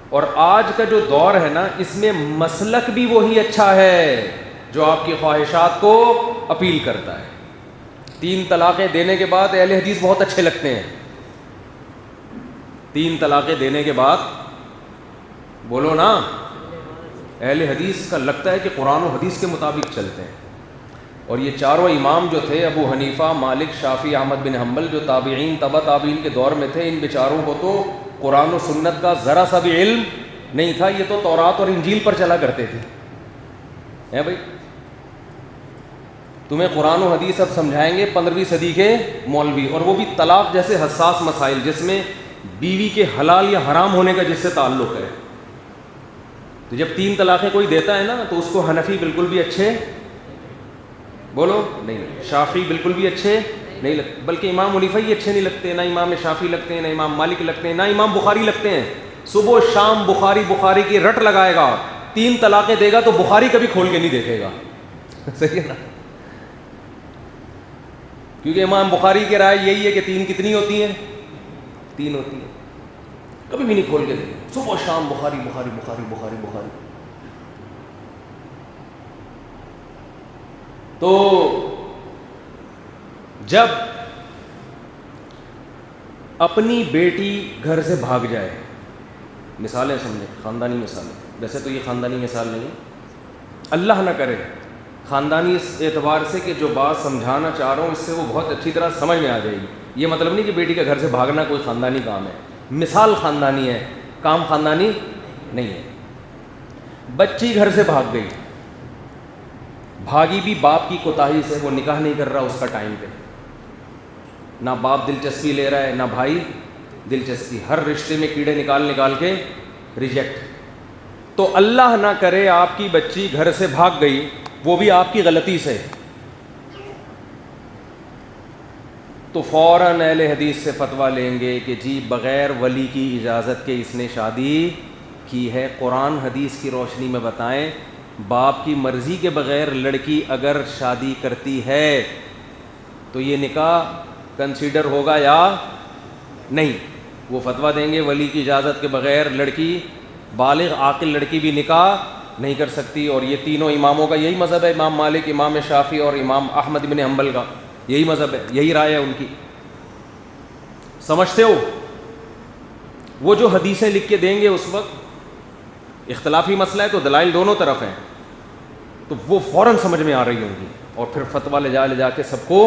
اور آج کا جو دور ہے نا، اس میں مسلک بھی وہی اچھا ہے جو آپ کی خواہشات کو اپیل کرتا ہے. 3 طلاقیں دینے کے بعد اہل حدیث بہت اچھے لگتے ہیں. 3 طلاقیں دینے کے بعد بولو نا، اہل حدیث کا لگتا ہے کہ قرآن و حدیث کے مطابق چلتے ہیں. اور یہ چاروں امام جو تھے، ابو حنیفہ، مالک، شافعی، احمد بن حنبل، جو تابعین تبع تابعین کے دور میں تھے، ان بیچاروں کو تو قرآن و سنت کا ذرا سا بھی علم نہیں تھا. یہ تو تورات اور انجیل پر چلا کرتے تھے. ہے بھائی، تمہیں قرآن و حدیث اب سمجھائیں گے 15ویں صدی کے مولوی، اور وہ بھی طلاق جیسے حساس مسائل جس میں بیوی کے حلال یا حرام ہونے کا جس سے تعلق ہے. تو جب 3 طلاقیں کوئی دیتا ہے نا، تو اس کو حنفی بالکل بھی اچھے، بولو نہیں، شافعی بالکل بھی اچھے نہیں لگتے، بلکہ امام حنیفہ ہی اچھے نہیں لگتے، نہ امام شافعی لگتے ہیں، نہ امام مالک لگتے ہیں، نہ امام بخاری لگتے ہیں. صبح و شام بخاری کی رٹ لگائے گا، 3 طلاقیں دے گا تو بخاری کبھی کھول کے نہیں دیکھے گا. صحیح ہے نا؟ کیونکہ امام بخاری کی رائے یہی ہے کہ 3 کتنی ہوتی ہیں؟ 3 ہوتی ہیں. کبھی بھی نہیں کھول کے دیکھے، صبح و شام بخاری بخاری بخاری بخاری بخاری. تو جب اپنی بیٹی گھر سے بھاگ جائے، مثالیں سمجھیں، خاندانی مثالیں، ویسے تو یہ خاندانی مثال نہیں، اللہ نہ کرے، خاندانی اس اعتبار سے کہ جو بات سمجھانا چاہ رہا ہوں اس سے وہ بہت اچھی طرح سمجھ میں آ جائے گی. یہ مطلب نہیں کہ بیٹی کا گھر سے بھاگنا کوئی خاندانی کام ہے، مثال خاندانی ہے، کام خاندانی نہیں ہے. بچی گھر سے بھاگ گئی، بھاگی بھی باپ کی کوتاہی سے، وہ نکاح نہیں کر رہا اس کا ٹائم پہ، نہ باپ دلچسپی لے رہا ہے نہ بھائی دلچسپی، ہر رشتے میں کیڑے نکال کے ریجیکٹ. تو اللہ نہ کرے آپ کی بچی گھر سے بھاگ گئی، وہ بھی آپ کی غلطی سے، تو فوراً اہل حدیث سے فتویٰ لیں گے کہ جی بغیر ولی کی اجازت کے اس نے شادی کی ہے. قرآن حدیث کی روشنی میں بتائیں، باپ کی مرضی کے بغیر لڑکی اگر شادی کرتی ہے تو یہ نکاح کنسیڈر ہوگا یا نہیں؟ وہ فتویٰ دیں گے ولی کی اجازت کے بغیر لڑکی، بالغ عاقل لڑکی بھی نکاح نہیں کر سکتی. اور یہ تینوں اماموں کا یہی مذہب ہے، امام مالک، امام شافعی اور امام احمد بن حنبل کا یہی مذہب ہے، یہی رائے ہے ان کی. سمجھتے ہو؟ وہ جو حدیثیں لکھ کے دیں گے اس وقت اختلافی مسئلہ ہے تو دلائل دونوں طرف ہیں، تو وہ فوراً سمجھ میں آ رہی ہوں گی، اور پھر فتویٰ لے جا کے سب کو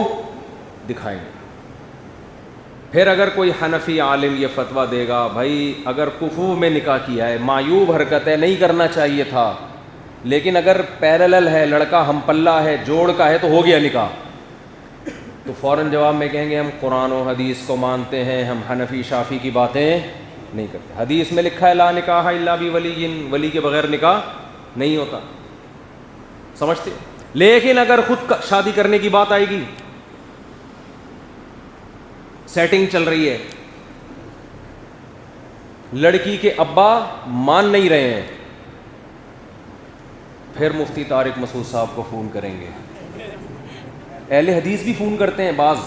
دکھائیں گے. پھر اگر کوئی حنفی عالم یہ فتویٰ دے گا، بھائی اگر کفو میں نکاح کیا ہے، معیوب حرکت ہے، نہیں کرنا چاہیے تھا، لیکن اگر پیرلل ہے، لڑکا ہم پلہ ہے، جوڑ کا ہے، تو ہو گیا نکاح، تو فوراً جواب میں کہیں گے ہم قرآن و حدیث کو مانتے ہیں، ہم حنفی شافی کی باتیں نہیں کرتے. حدیث میں لکھا ہے لا نکاح الا بولی، ولی کے بغیر نکاح نہیں ہوتا. سمجھتے؟ لیکن اگر خود شادی کرنے کی بات آئے گی، سیٹنگ چل رہی ہے، لڑکی کے ابا مان نہیں رہے ہیں، پھر مفتی طارق مسعود صاحب کو فون کریں گے. اہل حدیث بھی فون کرتے ہیں بعض.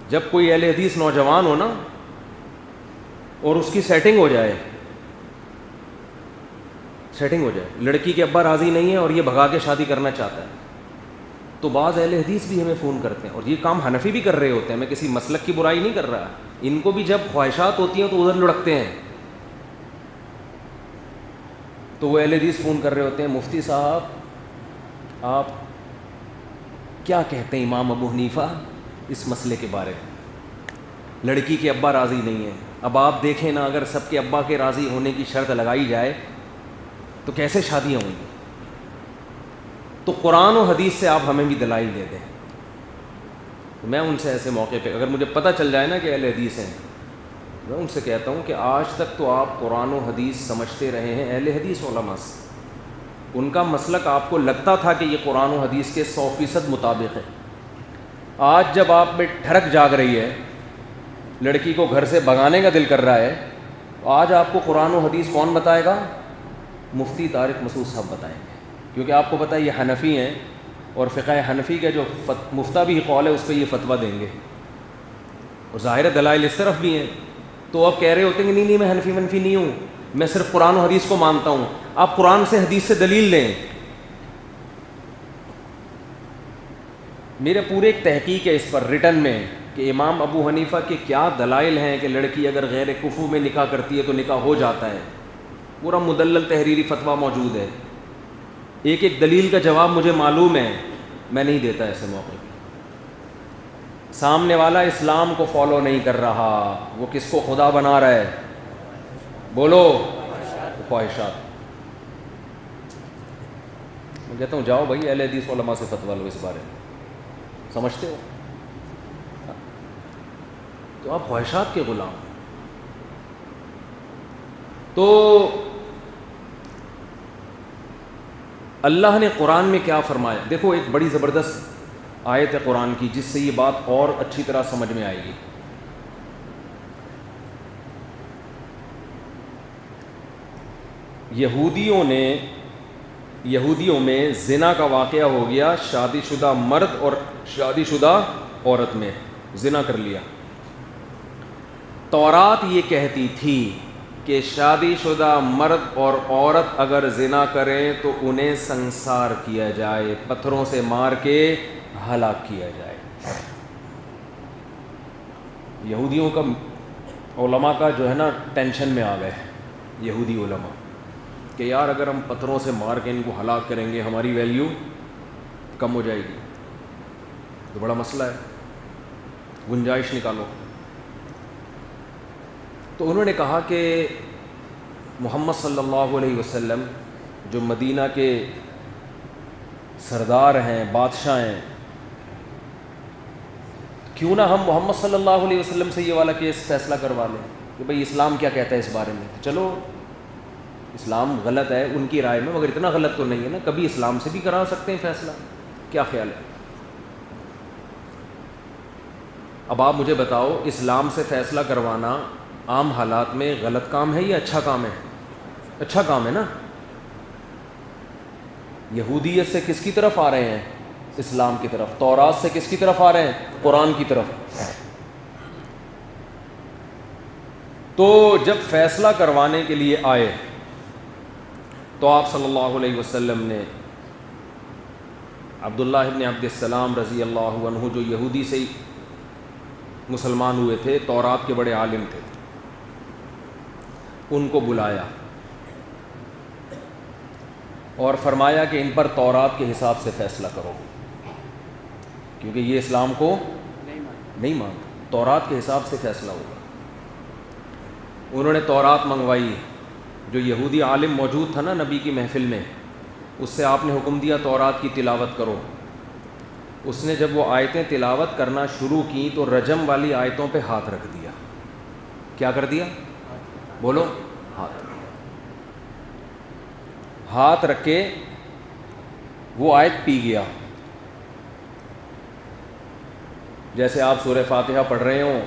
جب کوئی اہل حدیث نوجوان ہو نا اور اس کی سیٹنگ ہو جائے، لڑکی کے ابا راضی نہیں ہے اور یہ بھگا کے شادی کرنا چاہتا ہے، تو بعض اہل حدیث بھی ہمیں فون کرتے ہیں. اور یہ کام حنفی بھی کر رہے ہوتے ہیں، میں کسی مسلک کی برائی نہیں کر رہا، ان کو بھی جب خواہشات ہوتی ہیں تو ادھر لڑکتے ہیں. تو وہ اہل حدیث فون کر رہے ہوتے ہیں، مفتی صاحب آپ کیا کہتے ہیں امام ابو حنیفہ اس مسئلے کے بارے میں، لڑکی کے ابا راضی نہیں ہے. اب آپ دیکھیں نا، اگر سب کے ابا کے راضی ہونے کی شرط لگائی جائے تو کیسے شادیاں ہوں گی؟ تو قرآن و حدیث سے آپ ہمیں بھی دلائل دے دیں. میں ان سے ایسے موقع پہ اگر مجھے پتہ چل جائے نا کہ اہل حدیث ہیں، میں ان سے کہتا ہوں کہ آج تک تو آپ قرآن و حدیث سمجھتے رہے ہیں اہل حدیث علماء سے، ان کا مسلک آپ کو لگتا تھا کہ یہ قرآن و حدیث کے 100% مطابق ہے. آج جب آپ میں ٹھڑک جاگ رہی ہے، لڑکی کو گھر سے بھگانے کا دل کر رہا ہے، آج آپ کو قرآن و حدیث کون بتائے گا؟ مفتی طارق مسعود صاحب بتائیں گے، کیونکہ آپ کو پتہ ہے یہ حنفی ہیں، اور فقہ حنفی کا جو مفتابی قول ہے اس پہ یہ فتویٰ دیں گے، اور ظاہر دلائل اس طرف بھی ہیں. تو اب کہہ رہے ہوتے ہیں کہ نہیں میں حنفی منفی نہیں ہوں، میں صرف قرآن و حدیث کو مانتا ہوں. آپ قرآن سے حدیث سے دلیل لیں. میرے پورے ایک تحقیق ہے اس پر ریٹن میں کہ امام ابو حنیفہ کے کیا دلائل ہیں کہ لڑکی اگر غیر کفو میں نکاح کرتی ہے تو نکاح ہو جاتا ہے. پورا مدلل تحریری فتویٰ موجود ہے. ایک ایک دلیل کا جواب مجھے معلوم ہے، میں نہیں دیتا ایسے موقع پہ. سامنے والا اسلام کو فالو نہیں کر رہا، وہ کس کو خدا بنا رہا ہے؟ بولو، خواہشات. میں کہتا ہوں جاؤ بھائی اہل حدیث علماء سے فتویٰ لو اس بارے میں. سمجھتے ہو؟ تو آپ خواہشات کے غلام. تو اللہ نے قرآن میں کیا فرمایا؟ دیکھو ایک بڑی زبردست آیت ہے قرآن کی جس سے یہ بات اور اچھی طرح سمجھ میں آئے گی. یہودیوں میں زنا کا واقعہ ہو گیا. شادی شدہ مرد اور شادی شدہ عورت میں زنا کر لیا. تورات یہ کہتی تھی کہ شادی شدہ مرد اور عورت اگر زنا کریں تو انہیں سنسار کیا جائے، پتھروں سے مار کے ہلاک کیا جائے. یہودیوں کا علماء کا جو ہے نا ٹینشن میں آ گئے یہودی علماء کہ یار اگر ہم پتھروں سے مار کے ان کو ہلاک کریں گے ہماری ویلیو کم ہو جائے گی. تو بڑا مسئلہ ہے، گنجائش نکالو. تو انہوں نے کہا کہ محمد صلی اللہ علیہ وسلم جو مدینہ کے سردار ہیں، بادشاہ ہیں، کیوں نہ ہم محمد صلی اللہ علیہ وسلم سے یہ والا کیس فیصلہ کروا لیں کہ بھئی اسلام کیا کہتا ہے اس بارے میں. چلو اسلام غلط ہے ان کی رائے میں، مگر اتنا غلط تو نہیں ہے نا، کبھی اسلام سے بھی کرا سکتے ہیں فیصلہ. کیا خیال ہے؟ اب آپ مجھے بتاؤ اسلام سے فیصلہ کروانا عام حالات میں غلط کام ہے یا اچھا کام ہے؟ اچھا کام ہے نا. یہودیت سے کس کی طرف آ رہے ہیں؟ اسلام کی طرف. تورات سے کس کی طرف آ رہے ہیں؟ قرآن کی طرف. تو جب فیصلہ کروانے کے لیے آئے تو آپ صلی اللہ علیہ وسلم نے عبداللہ ابن عبد السلام رضی اللہ عنہ جو یہودی سے مسلمان ہوئے تھے، تورات کے بڑے عالم تھے، ان کو بلایا اور فرمایا کہ ان پر تورات کے حساب سے فیصلہ کرو، کیونکہ یہ اسلام کو نہیں مانتا. تورات کے حساب سے فیصلہ ہوگا. انہوں نے تورات منگوائی. جو یہودی عالم موجود تھا نا نبی کی محفل میں، اس سے آپ نے حکم دیا تورات کی تلاوت کرو. اس نے جب وہ آیتیں تلاوت کرنا شروع کی تو رجم والی آیتوں پہ ہاتھ رکھ دیا. کیا کر دیا؟ بولو. ہاتھ رکھ کے وہ آیت پی گیا. جیسے آپ سورہ فاتحہ پڑھ رہے ہوں،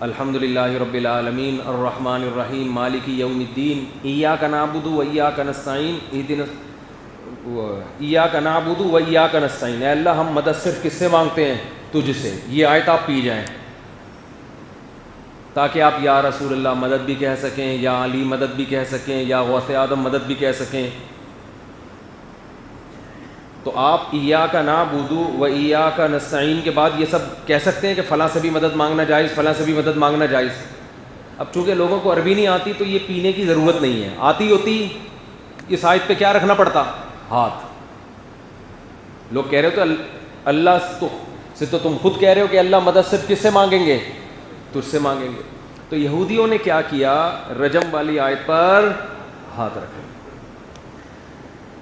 الحمدللہ رب العالمین الرحمن الرحیم مالک یوم الدین ایاک نعبد و ایاک نستعین ایاک نعبد و ایاک نستعین. اے اللہ ہم مدد صرف کس سے مانگتے ہیں؟ تجھ سے. یہ آیت آپ پی جائیں تاکہ آپ یا رسول اللہ مدد بھی کہہ سکیں، یا علی مدد بھی کہہ سکیں، یا غوث اعظم مدد بھی کہہ سکیں. تو آپ ایاک نعبد و ایاک نستعین کے بعد یہ سب کہہ سکتے ہیں کہ فلاں سے بھی مدد مانگنا جائز، فلاں سے بھی مدد مانگنا جائز. اب چونکہ لوگوں کو عربی نہیں آتی تو یہ پینے کی ضرورت نہیں ہے. آتی ہوتی اس آیت پہ کیا رکھنا پڑتا؟ ہاتھ. لوگ کہہ رہے ہو تو اللہ سے تو تم خود کہہ رہے ہو کہ اللہ مدد صرف کس سے مانگیں گے؟ تجھ سے مانگیں گے. تو یہودیوں نے کیا کیا؟ رجم والی آیت پر ہاتھ رکھے.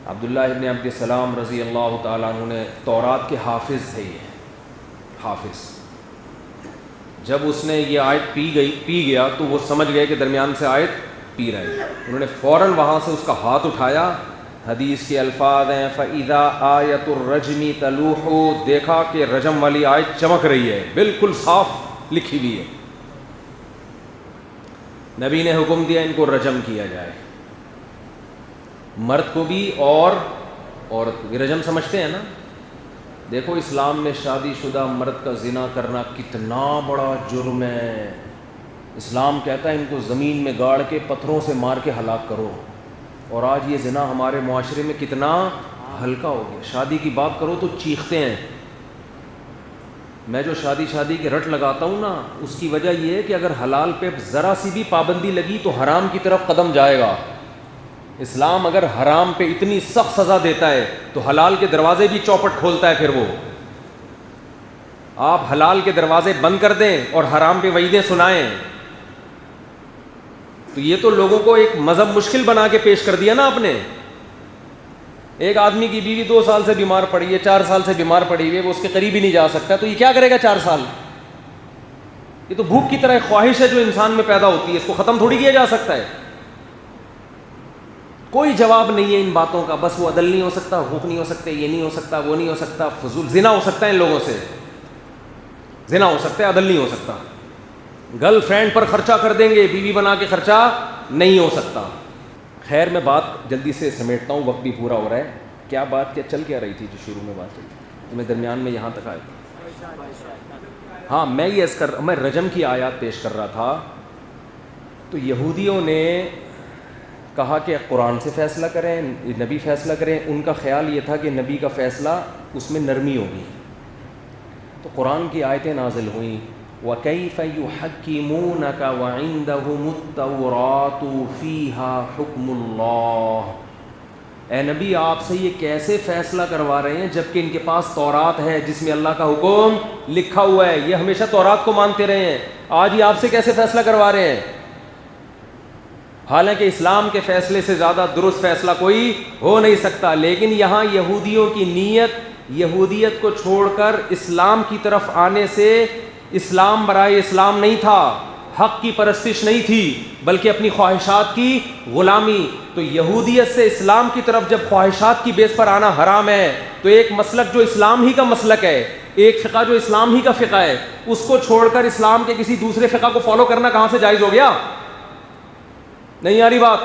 عبداللہ ابن عبد السلام رضی اللہ تعالیٰ عنہ نے تورات کے حافظ تھے. یہ حافظ جب اس نے یہ آیت پی گیا تو وہ سمجھ گئے کہ درمیان سے آیت پی رہے ہیں. انہوں نے فوراً وہاں سے اس کا ہاتھ اٹھایا. حدیث کے الفاظ ہیں فَإِذَا آیَةُ الرَّجْمِ تَلُوحُ، دیکھا کہ رجم والی آیت چمک رہی ہے، بالکل صاف لکھی ہوئی ہے. نبی نے حکم دیا ان کو رجم کیا جائے، مرد کو بھی اور عورت کو بھی. رجم سمجھتے ہیں نا؟ دیکھو اسلام میں شادی شدہ مرد کا زنا کرنا کتنا بڑا جرم ہے. اسلام کہتا ہے ان کو زمین میں گاڑ کے پتھروں سے مار کے ہلاک کرو. اور آج یہ زنا ہمارے معاشرے میں کتنا ہلکا ہو گیا. شادی کی بات کرو تو چیختے ہیں. میں جو شادی کی رٹ لگاتا ہوں نا, اس کی وجہ یہ ہے کہ اگر حلال پہ ذرا سی بھی پابندی لگی تو حرام کی طرف قدم جائے گا. اسلام اگر حرام پہ اتنی سخت سزا دیتا ہے تو حلال کے دروازے بھی چوپٹ کھولتا ہے. پھر وہ آپ حلال کے دروازے بند کر دیں اور حرام پہ وعیدیں سنائیں تو یہ تو لوگوں کو ایک مذہب مشکل بنا کے پیش کر دیا نا آپ نے. ایک آدمی کی بیوی 2 سال سے بیمار پڑی ہے, 4 سال سے بیمار پڑی ہوئی ہے, وہ اس کے قریب ہی نہیں جا سکتا, تو یہ کیا کرے گا 4 سال؟ یہ تو بھوک کی طرح ایک خواہش ہے جو انسان میں پیدا ہوتی ہے, اس کو ختم تھوڑی کیا جا سکتا ہے. کوئی جواب نہیں ہے ان باتوں کا, بس وہ عدل نہیں ہو سکتا, حقوق نہیں ہو سکتے, یہ نہیں ہو سکتا, وہ نہیں ہو سکتا, فضول زنا ہو سکتا ہے ان لوگوں سے, زنا ہو سکتا ہے, عدل نہیں ہو سکتا. گرل فرینڈ پر خرچہ کر دیں گے, بیوی بنا کے خرچہ نہیں ہو سکتا. خیر میں بات جلدی سے سمیٹتا ہوں, وقت بھی پورا ہو رہا ہے. کیا بات کیا چل کیا رہی تھی جو شروع میں بات چلی تو میں درمیان میں یہاں تک آیا. ہاں میں یہ میں رجم کی آیات پیش کر رہا تھا. تو یہودیوں نے کہا کہ قرآن سے فیصلہ کریں, نبی فیصلہ کریں. ان کا خیال یہ تھا کہ نبی کا فیصلہ اس میں نرمی ہوگی. تو قرآن کی آیتیں نازل ہوئیں, وَكَيْفَ يُحَكِّمُونَكَ وَعِندَهُمُ التَّوْرَاةُ فِيهَا حُكْمُ اللَّهِ. اے نبی آپ سے یہ کیسے فیصلہ کروا رہے ہیں جبکہ ان کے پاس تورات ہے جس میں اللہ کا حکم لکھا ہوا ہے. یہ ہمیشہ تورات کو مانتے رہے ہیں, آج یہ آپ سے کیسے فیصلہ کروا رہے ہیں؟ حالانکہ اسلام کے فیصلے سے زیادہ درست فیصلہ کوئی ہو نہیں سکتا. لیکن یہاں یہودیوں کی نیت یہودیت کو چھوڑ کر اسلام کی طرف آنے سے اسلام برائے اسلام نہیں تھا, حق کی پرستش نہیں تھی, بلکہ اپنی خواہشات کی غلامی. تو یہودیت سے اسلام کی طرف جب خواہشات کی بیس پر آنا حرام ہے تو ایک مسلک جو اسلام ہی کا مسلک ہے, ایک فقہ جو اسلام ہی کا فقہ ہے, اس کو چھوڑ کر اسلام کے کسی دوسرے فقہ کو فالو کرنا کہاں سے جائز ہو گیا؟ نہیں آ رہی بات؟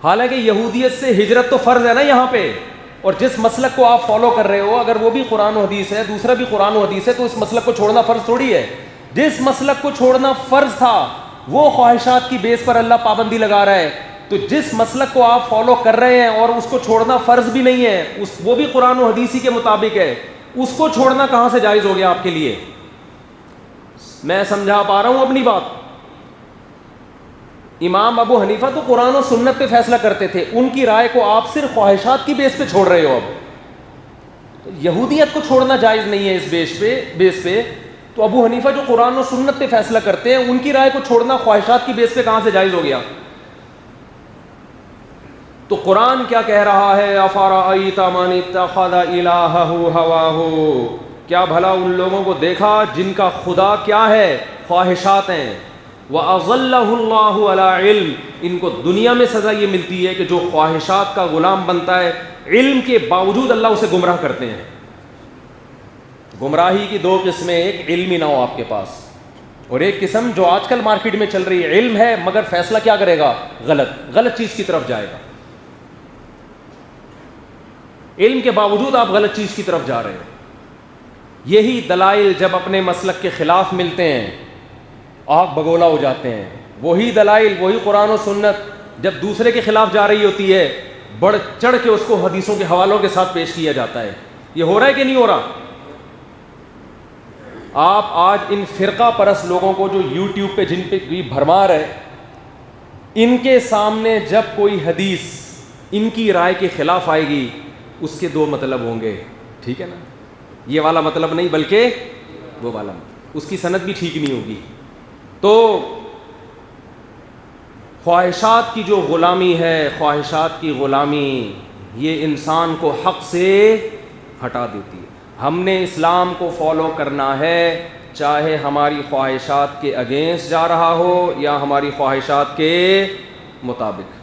حالانکہ یہودیت سے ہجرت تو فرض ہے نا یہاں پہ, اور جس مسلک کو آپ فالو کر رہے ہو اگر وہ بھی قرآن و حدیث ہے, دوسرا بھی قرآن و حدیث ہے, تو اس مسلک کو چھوڑنا فرض تھوڑی ہے. جس مسلک کو چھوڑنا فرض تھا وہ خواہشات کی بیس پر اللہ پابندی لگا رہا ہے. تو جس مسلک کو آپ فالو کر رہے ہیں اور اس کو چھوڑنا فرض بھی نہیں ہے, وہ بھی قرآن و حدیث کے مطابق ہے, اس کو چھوڑنا کہاں سے جائز ہو گیا آپ کے لیے؟ میں سمجھا پا رہا ہوں اپنی بات؟ امام ابو حنیفہ تو قرآن و سنت پہ فیصلہ کرتے تھے, ان کی رائے کو آپ صرف خواہشات کی بیس پہ چھوڑ رہے ہو. اب تو یہودیت کو چھوڑنا جائز نہیں ہے اس بیس پہ. تو ابو حنیفہ جو قرآن و سنت پہ فیصلہ کرتے ہیں, ان کی رائے کو چھوڑنا خواہشات کی بیس پہ کہاں سے جائز ہو گیا؟ تو قرآن کیا کہہ رہا ہے؟ افرأیت من اتخذ الہہ ہواہ, کیا بھلا ان لوگوں کو دیکھا جن کا خدا کیا ہے؟ خواہشات ہیں. وَأَضَلَّهُ اللَّهُ عَلَىٰ عِلْمٍ, ان کو دنیا میں سزا یہ ملتی ہے کہ جو خواہشات کا غلام بنتا ہے, علم کے باوجود اللہ اسے گمراہ کرتے ہیں. گمراہی کی 2 قسمیں, ایک علمی نہ ہو آپ کے پاس, اور ایک قسم جو آج کل مارکیٹ میں چل رہی ہے, علم ہے مگر فیصلہ کیا کرے گا؟ غلط چیز کی طرف جائے گا. علم کے باوجود آپ غلط چیز کی طرف جا رہے ہیں. یہی دلائل جب اپنے مسلک کے خلاف ملتے ہیں آگ بگولا ہو جاتے ہیں. وہی دلائل, وہی قرآن و سنت جب دوسرے کے خلاف جا رہی ہوتی ہے, بڑھ چڑھ کے اس کو حدیثوں کے حوالوں کے ساتھ پیش کیا جاتا ہے. یہ ہو رہا ہے کہ نہیں ہو رہا؟ آپ آج ان فرقہ پرست لوگوں کو جو یوٹیوب پہ جن پہ بھرمار ہے, ان کے سامنے جب کوئی حدیث ان کی رائے کے خلاف آئے گی, اس کے 2 مطلب ہوں گے, ٹھیک ہے نا؟ یہ والا مطلب نہیں بلکہ وہ والا, اس کی سند بھی ٹھیک نہیں ہوگی. تو خواہشات کی جو غلامی ہے, خواہشات کی غلامی یہ انسان کو حق سے ہٹا دیتی ہے. ہم نے اسلام کو فالو کرنا ہے چاہے ہماری خواہشات کے اگینسٹ جا رہا ہو یا ہماری خواہشات کے مطابق.